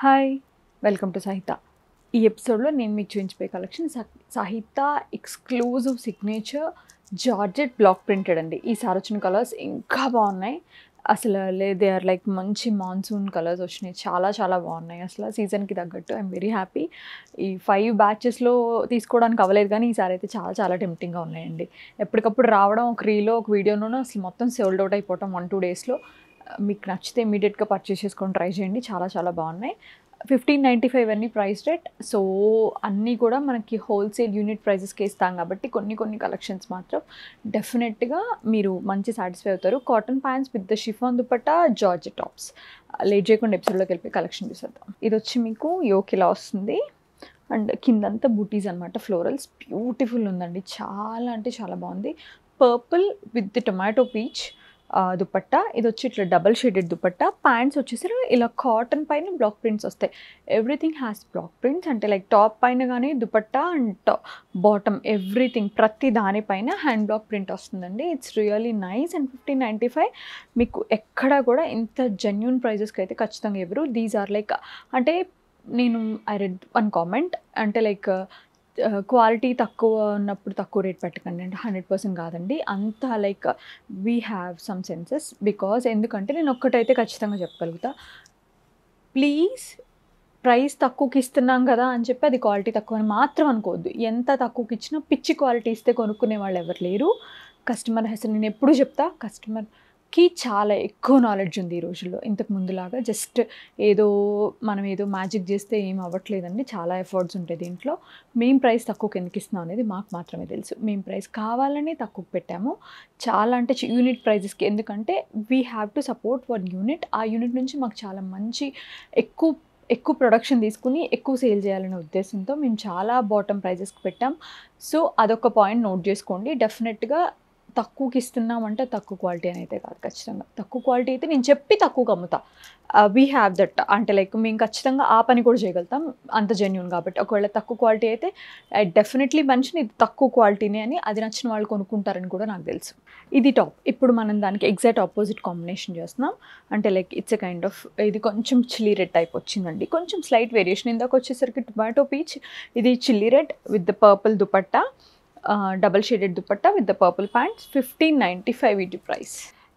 Hi welcome to Sahitha. ఈ ఎపిసోడ్లో నేను మీకు చూపించే collection Sahitha exclusive signature georgette block printed అండి. ఈసారి వచ్చిన కలర్స్ ఇంకా బాగున్నాయి. అసలు దే ఆర్ లైక్ మంచి మాన్సూన్ కలర్స్ వచ్చినాయి. చాలా చాలా బాగున్నాయి. అసలు సీజన్కి తగ్గట్టు ఐఎమ్ వెరీ హ్యాపీ. ఈ 5 బ్యాచెస్లో తీసుకోవడానికి అవ్వలేదు, కానీ ఈసారి అయితే చాలా చాలా టెంప్టింగ్గా ఉన్నాయండి. ఎప్పటికప్పుడు రావడం, ఒక రీలో ఒక వీడియోలోనూ అసలు మొత్తం సోల్డ్ అవుట్ అయిపోవటం 1-2 డేస్లో. మీకు నచ్చితే ఇమీడియట్గా పర్చేస్ చేసుకొని ట్రై చేయండి. చాలా చాలా బాగున్నాయి. 1595 అన్ని ప్రైస్ రేట్. సో అన్నీ కూడా మనకి హోల్సేల్ యూనిట్ ప్రైజెస్కి ఇస్తాం కాబట్టి కొన్ని కలెక్షన్స్ మాత్రం డెఫినెట్గా మీరు మంచి సాటిస్ఫై అవుతారు. Cotton pants with the chiffon dupatta, georgette tops. Late చేయకుండా ఎపిసోడ్లోకి వెళ్ళిపోయి కలెక్షన్ చూసేద్దాం. ఇది వచ్చి మీకు యోక్ ఇలా వస్తుంది అండ్ కిందంతా బూటీస్ అనమాట. ఫ్లోరల్స్ బ్యూటిఫుల్ ఉందండి. చాలా అంటే చాలా బాగుంది. Purple with tomato peach dupatta. ఇది వచ్చి ఇట్లా డబల్ షేడెడ్ దుపట్టా. ప్యాంట్స్ వచ్చేసరి ఇలా కాటన్ పైన బ్లాక్ ప్రింట్స్ వస్తాయి. Everything has block prints. అంటే లైక్ టాప్ పైన కానీ దుపట్టా అండ్ బాటమ్ ఎవ్రీథింగ్ ప్రతి దానిపైన హ్యాండ్ బ్లాక్ ప్రింట్ వస్తుందండి. It's really nice. అండ్ 1595 మీకు ఎక్కడ కూడా ఇంత జెన్యూన్ ప్రైజెస్కి అయితే ఖచ్చితంగా ఇవ్వరు. దీస్ ఆర్ లైక్ అంటే నేను ఐ రెడ్ వన్ కామెంట్, అంటే లైక్ క్వాలిటీ తక్కువ ఉన్నప్పుడు తక్కువ రేట్ పెట్టకండి అంటే 100% కాదండి. అంత like we have some senses. Because ఎందుకంటే నేను ఒక్కటైతే ఖచ్చితంగా చెప్పగలుగుతా, ప్లీజ్ ప్రైస్ తక్కువకి ఇస్తున్నాం కదా అని చెప్పి అది క్వాలిటీ తక్కువ అని మాత్రం అనుకోవద్దు. ఎంత తక్కువకి ఇచ్చినా పిచ్చి క్వాలిటీ ఇస్తే కొనుక్కునే వాళ్ళు ఎవరు లేరు. కస్టమర్ అసలు నేను ఎప్పుడు చెప్తా, కస్టమర్కి చాలా ఎక్కువ నాలెడ్జ్ ఉంది ఈ రోజుల్లో. ఇంతకు ముందులాగా జస్ట్ మనం ఏదో మ్యాజిక్ చేస్తే ఏం అవ్వట్లేదండి. చాలా ఎఫర్ట్స్ ఉంటాయి దీంట్లో. మేము ప్రైస్ తక్కువకి ఎందుకు ఇస్తున్నాం అనేది మాకు మాత్రమే తెలుసు. మేము ప్రైస్ కావాలని తక్కువ పెట్టాము. చాలా అంటే యూనిట్ ప్రైజెస్కి. ఎందుకంటే we have to support one unit. ఆ యూనిట్ నుంచి మాకు చాలా మంచి ఎక్కువ ప్రొడక్షన్ తీసుకుని ఎక్కువ సేల్ చేయాలనే ఉద్దేశంతో మేము చాలా బాటమ్ ప్రైజెస్కి పెట్టాం. సో అదొక పాయింట్ నోట్ చేసుకోండి. డెఫినెట్గా తక్కువకి ఇస్తున్నామంటే తక్కువ క్వాలిటీ అని అయితే కాదు. ఖచ్చితంగా తక్కువ క్వాలిటీ అయితే నేను చెప్పి తక్కువకి అమ్ముతా. We have that. అంటే లైక్ మేము ఖచ్చితంగా ఆ పని కూడా చేయగలుగుతాం, అంత జెన్యూన్ కాబట్టి. ఒకవేళ తక్కువ క్వాలిటీ అయితే డెఫినెట్లీ మంచి ఇది తక్కువ క్వాలిటీనే అని అది నచ్చిన వాళ్ళు కొనుక్కుంటారని కూడా నాకు తెలుసు. ఇది టాప్. ఇప్పుడు మనం దానికి ఎగ్జాక్ట్ ఆపోజిట్ కాంబినేషన్ చేస్తున్నాం. అంటే like it's a kind of, ఇది కొంచెం చిల్లీ రెడ్ టైప్ వచ్చిందండి. కొంచెం స్లైట్ వేరియేషన్. ఇందాక వచ్చేసరికి టొమాటో పీచ్, ఇది chilli red with the purple dupatta, double shaded dupatta with the purple pants. 1595 వీటి price.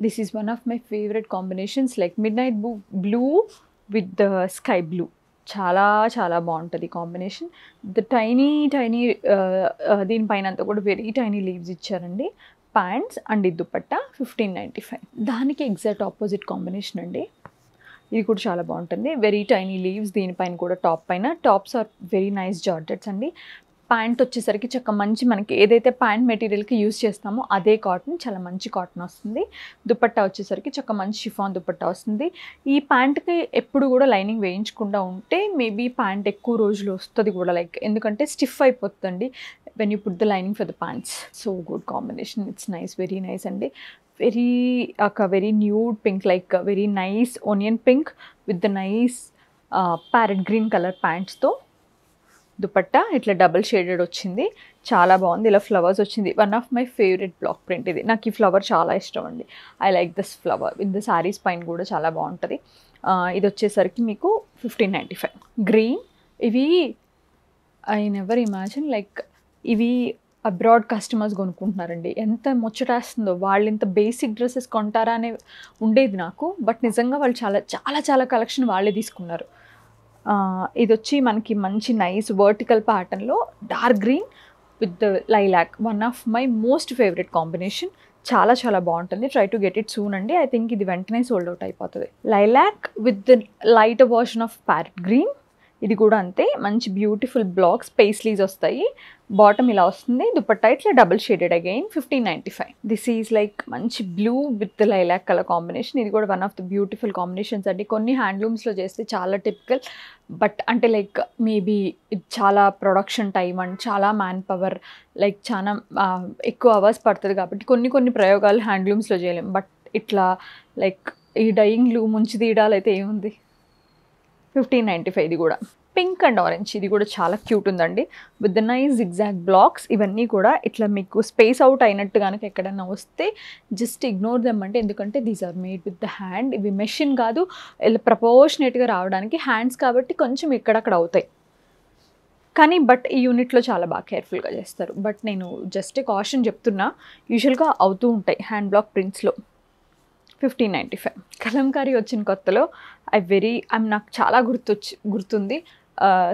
This is one of my favourite combinations. Like mid night blue with the sky blue. చాలా చాలా బాగుంటుంది combination. The tiny దీనిపైన అంతా కూడా very tiny leaves ఇచ్చారండి. Pants and ఇది దుపట్టా 1595. దానికి ఎగ్జాక్ట్ ఆపోజిట్ కాంబినేషన్ అండి. ఇది కూడా చాలా బాగుంటుంది. వెరీ టైనీ లీవ్స్ దీనిపైన కూడా. టాప్ పైన tops are very nice georgettes అండి. ప్యాంట్ వచ్చేసరికి చక్క మంచి మనకి ఏదైతే ప్యాంట్ మెటీరియల్కి యూజ్ చేస్తామో అదే కాటన్, చాలా మంచి కాటన్ వస్తుంది. దుపట్టా వచ్చేసరికి చక్క మంచి షిఫాన్ దుపట్టా వస్తుంది. ఈ ప్యాంట్కి ఎప్పుడు కూడా లైనింగ్ వేయించకుండా ఉంటే మేబీ ప్యాంట్ ఎక్కువ రోజులు వస్తుంది కూడా. లైక్ ఎందుకంటే స్టిఫ్ అయిపోతుందండి when you put the lining for the pants. So good combination. It's nice, very nice అండి. Very nude pink, like very nice onion pink with the nice parrot green colour ప్యాంట్స్తో దుపట్టా ఇట్లా double shaded వచ్చింది. చాలా బాగుంది. ఇలా flowers వచ్చింది. One of my favourite block print ఇది. నాకు ఈ ఫ్లవర్ చాలా ఇష్టం అండి. I like this flower. With the saris పైన కూడా చాలా బాగుంటుంది. ఇది వచ్చేసరికి మీకు 1595. గ్రీన్. ఇవి ఐ నెవర్ ఇమాజిన్ లైక్ ఇవి అబ్రాడ్ కస్టమర్స్ కొనుక్కుంటున్నారండి. ఎంత ముచ్చటేస్తుందో. వాళ్ళు ఇంత బేసిక్ డ్రెస్సెస్ కొంటారా అనే ఉండేది నాకు. బట్ నిజంగా వాళ్ళు చాలా చాలా చాలా కలెక్షన్ వాళ్ళే తీసుకున్నారు. ఇది వచ్చి మనకి మంచి నైస్ వర్టికల్ ప్యాటర్న్లో dark green with the lilac. One of my most favourite combination. చాలా చాలా బాగుంటుంది. Try to get it soon అండి. ఐ థింక్ ఇది వెంటనే సోల్డ్ అవుట్ అయిపోతుంది. Lilac with the light version of parrot green. ఇది కూడా అంతే మంచి బ్యూటిఫుల్ బ్లాక్స్, పేస్లీస్ వస్తాయి. బాటమ్ ఇలా వస్తుంది. దుపట్టా ఇట్లా double shaded again. 1595. This is like మంచి blue with lilac colour combination. ఇది కూడా one of the beautiful combinations అండి. కొన్ని హ్యాండ్లూమ్స్లో చేస్తే చాలా టిపికల్, బట్ అంటే లైక్ మేబీ ఇది చాలా ప్రొడక్షన్ టైం అండ్ చాలా మ్యాన్ పవర్, లైక్ చాలా ఎక్కువ అవర్స్ పడుతుంది కాబట్టి కొన్ని ప్రయోగాలు హ్యాండ్లూమ్స్లో చేయలేం. బట్ ఇట్లా లైక్ ఈ డయింగ్లు ముంచి తీయడాలు అయితే ఏముంది. 1595. ఇది కూడా పింక్ అండ్ ఆరెంజ్, ఇది కూడా చాలా క్యూట్ ఉందండి with the nice zigzag blocks. ఇవన్నీ కూడా ఇట్లా మీకు స్పేస్ అవుట్ అయినట్టు కనుక ఎక్కడైనా వస్తే జస్ట్ ఇగ్నోర్ దెమ్ అంటే, ఎందుకంటే these are made with the hand. ఇవి మెషిన్ కాదు, ఇలా ప్రపోర్షనేట్గా రావడానికి హ్యాండ్స్ కాబట్టి కొంచెం ఇక్కడక్కడ అవుతాయి. కానీ బట్ ఈ యూనిట్లో చాలా బాగా కేర్ఫుల్గా చేస్తారు. బట్ నేను జస్ట్ కాషన్ చెప్తున్నా, యూజువల్గా అవుతూ ఉంటాయి హ్యాండ్ బ్లాక్ ప్రింట్స్లో. 1595. కలంకారీ వచ్చిన కొత్తలో నాకు చాలా గుర్తుంది.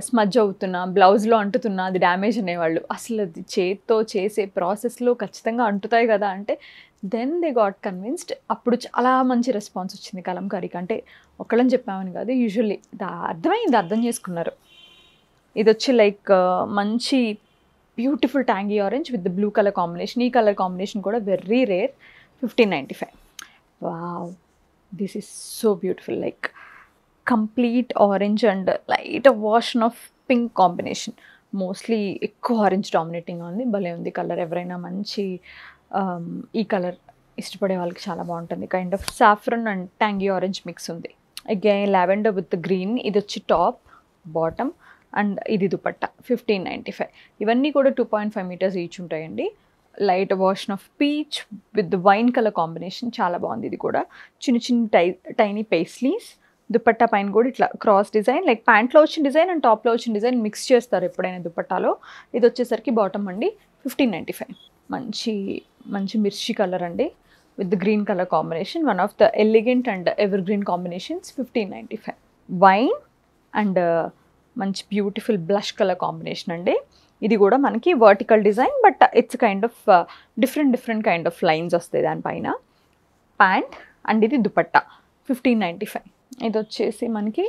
స్మజ్ అవుతున్నా, బ్లౌజ్లో అంటుతున్నా, అది డ్యామేజ్ అనేవాళ్ళు. అసలు అది చేత్తో చేసే ప్రాసెస్లో ఖచ్చితంగా అంటుతాయి కదా అంటే, దెన్ దే గాట్ కన్విన్స్డ్. అప్పుడు చాలా మంచి రెస్పాన్స్ వచ్చింది కలంకారీకి. అంటే ఒకళ్ళని చెప్పామని కాదు, యూజువల్లీ అర్థమైంది, అర్థం చేసుకున్నారు. ఇది వచ్చి లైక్ మంచి beautiful tangy orange with blue colour combination. ఈ కలర్ కాంబినేషన్ కూడా very rare. 1595. Wow, this is so beautiful. Like complete orange and light వాషన్ of pink combination. Mostly ఎక్కువ ఆరెంజ్ డామినేటింగ్గా ఉంది. భలే ఉంది కలర్. ఎవరైనా మంచి ఈ కలర్ ఇష్టపడే వాళ్ళకి చాలా బాగుంటుంది. Kind of saffron and tangy orange mix ఉంది. Again lavender with green. ఇది వచ్చి టాప్, బాటమ్ అండ్ ఇది దుపట్టా. 1595. ఇవన్నీ కూడా 2.5 మీటర్స్ ఈచ్ ఉంటాయండి. Light వాషన్ of peach with wine colour combination, చాలా బాగుంది. ఇది కూడా చిన్న చిన్న టైనీ పేస్లీస్. దుపట్టా పైన కూడా ఇట్లా క్రాస్ డిజైన్, లైక్ ప్యాంట్లో వచ్చిన డిజైన్ అండ్ టాప్లో వచ్చిన డిజైన్ మిక్స్ చేస్తారు ఎప్పుడైనా దుపట్టాలో. ఇది వచ్చేసరికి బాటమ్ అండి. 1595. మంచి మిర్చి కలర్ అండి with green colour combination. One of the elegant and ever green combinations. 1595. Wine and మంచి బ్యూటిఫుల్ బ్లష్ కలర్ కాంబినేషన్ అండి. ఇది కూడా మనకి vertical design, but it's kind of different kind of lines వస్తాయి దానిపైన. ప్యాంట్ అండ్ ఇది దుపట్టా. 1595. ఇది వచ్చేసి మనకి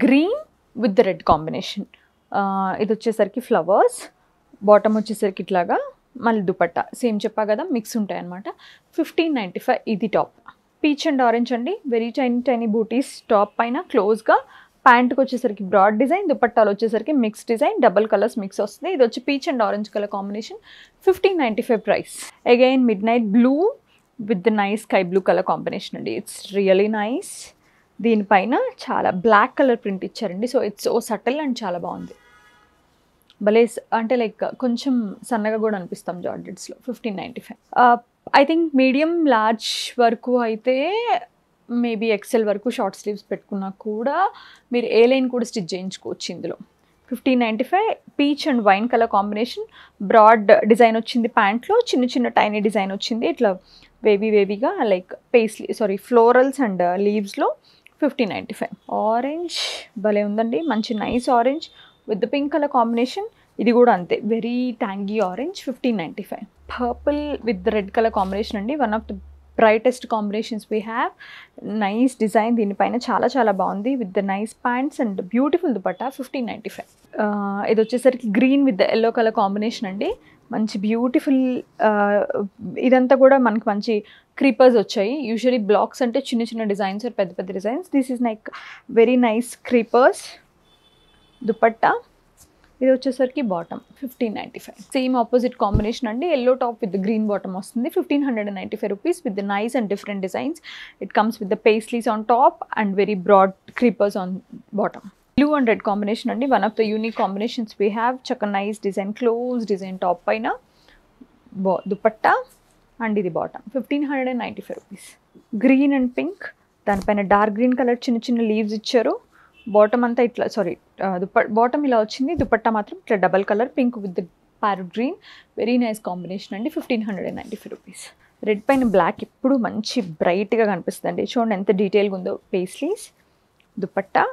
green with the red combination. ఇది వచ్చేసరికి ఫ్లవర్స్, బాటమ్ వచ్చేసరికి ఇట్లాగా, మళ్ళీ దుపట్టా సేమ్ చెప్పా కదా, మిక్స్ ఉంటాయి అనమాట. 1595. ఇది టాప్. పీచ్ అండ్ ఆరెంజ్ అండి. వెరీ టైనీ బూటీస్ టాప్ పైన క్లోజ్గా. ప్యాంట్కి వచ్చేసరికి బ్రాడ్ డిజైన్, దుపట్టాలు వచ్చేసరికి mix design, double colours mix వస్తుంది. ఇది వచ్చి peach and orange colour combination. 1595 price. Again midnight blue with the nice sky blue colour combination అండి. It's really nice. దీనిపైన చాలా బ్లాక్ కలర్ ప్రింట్ ఇచ్చారండి. So it's oh subtle and చాలా బాగుంది. భలే అంటే లైక్ కొంచెం సన్నగా కూడా అనిపిస్తాం జార్జెట్స్లో. 1595. ఐ థింక్ మీడియం లార్జ్ వరకు అయితే, మేబీ ఎక్సెల్ వరకు షార్ట్ స్లీవ్స్ పెట్టుకున్నా కూడా మీరు ఏ లైన్ కూడా స్టిచ్ చేయించుకోవచ్చు ఇందులో. 1595. Peach and wine colour combination. Broad design వచ్చింది ప్యాంట్లో, చిన్న టైనీ డిజైన్ వచ్చింది ఇట్లా వేవీగా, లైక్ ఫ్లోరల్స్ అండ్ లీవ్స్లో. 1595. ఆరెంజ్ భలే ఉందండి, మంచి nice orange with pink colour combination. ఇది కూడా అంతే, very tangy orange. 1595. Purple with red colour combination అండి. One of the brightest combinations we have. Nice design దీనిపైన, చాలా బాగుంది with the nice pants and beautiful dupatta. 1595. ఇది వచ్చేసరికి green with the yellow colour combination అండి. మంచి బ్యూటిఫుల్. ఇదంతా కూడా మనకి మంచి క్రీపర్స్ వచ్చాయి. యూజువలీ బ్లాక్స్ అంటే చిన్న డిజైన్స్, పెద్ద designs. This is like very nice creepers. Dupatta. ఇది వచ్చేసరికి బాటమ్. 1595. సేమ్ ఆపోజిట్ కాంబినేషన్ అండి. Yellow top with green bottom వస్తుంది. 1595 rupees with the nice and different designs. It comes with the paisleys on top and very broad creepers on bottom. Blue and red combination అండి. One of the unique combinations we have. చక్క nice design, close design top పైన, dupatta and ఇది bottom. 1595 rupees. Green and pink, దానిపైన dark green colour చిన్న leaves ఇచ్చారు. Bottom అంతా ఇట్లా bottom ఇలా వచ్చింది. దుపట్టా మాత్రం ఇట్లా double colour pink with parrot green. Very nice combination అండి. 1595 రూపీస్. రెడ్ పైన బ్లాక్ ఇప్పుడు మంచి బ్రైట్గా కనిపిస్తుంది అండి. చూడండి ఎంత డీటెయిల్గా ఉందో. Paisleys, dupatta,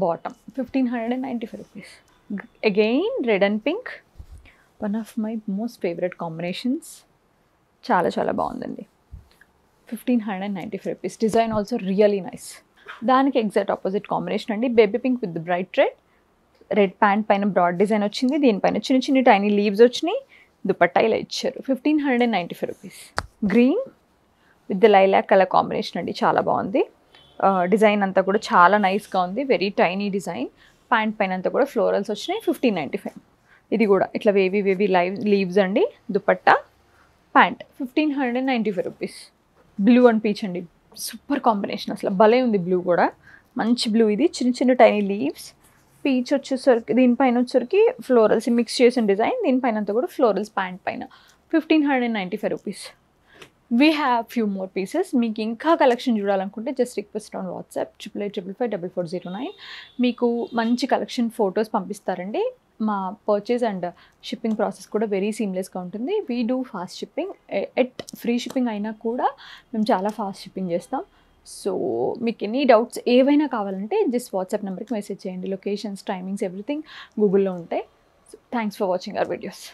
bottom. 1595 rupees. Again red and pink, one of my most favourite combinations. చాలా బాగుందండి. 1595 rupees. Design also really nice. దానికి ఎగ్జాక్ట్ ఆపోజిట్ కాంబినేషన్ అండి. Baby pink with bright red pant పైన బ్రాడ్ డిజైన్ వచ్చింది. దీనిపైన చిన్న టైనీ లీవ్స్ వచ్చినాయి. దుపట్టా ఇలా ఇచ్చారు. 1595 rupees. Green with the lilac colour combination అండి. చాలా బాగుంది. డిజైన్ అంతా కూడా చాలా నైస్గా ఉంది. Very tiny design. ప్యాంట్ పైన అంతా కూడా ఫ్లోరల్స్ వచ్చినాయి. 1595. ఇది కూడా ఇట్లా వేవీ లీవ్స్ అండి. Dupatta, pant. 1595 rupees. Blue and peach అండి. సూపర్ కాంబినేషన్, అసలు భలే ఉంది. బ్లూ కూడా మంచి బ్లూ. ఇది చిన్న టైనీ లీవ్స్. పీచ్ వచ్చేసరికి దీనిపైన వచ్చేసరికి ఫ్లోరల్స్ మిక్స్ చేసిన డిజైన్, దీనిపైన అంతా కూడా ఫ్లోరల్స్ ప్యాంట్ పైన 1595 rupees. We have few more pieces. మీకు ఇంకా కలెక్షన్ చూడాలనుకుంటే జస్ట్ రిక్వెస్ట్ ఆన్ వాట్సాప్ 8855554409. మీకు మంచి కలెక్షన్ ఫొటోస్ పంపిస్తారండి. మా పర్చేస్ అండ్ షిప్పింగ్ ప్రాసెస్ కూడా వెరీ సీమ్లెస్గా ఉంటుంది. We do fast shipping, at free shipping అయినా కూడా మేము చాలా ఫాస్ట్ షిప్పింగ్ చేస్తాం. సో మీకు ఎనీ డౌట్స్ ఏవైనా కావాలంటే జస్ట్ వాట్సాప్ నెంబర్కి మెసేజ్ చేయండి. లొకేషన్స్, టైమింగ్స్, ఎవ్రీథింగ్ గూగుల్లో ఉంటాయి. So thanks for watching our videos.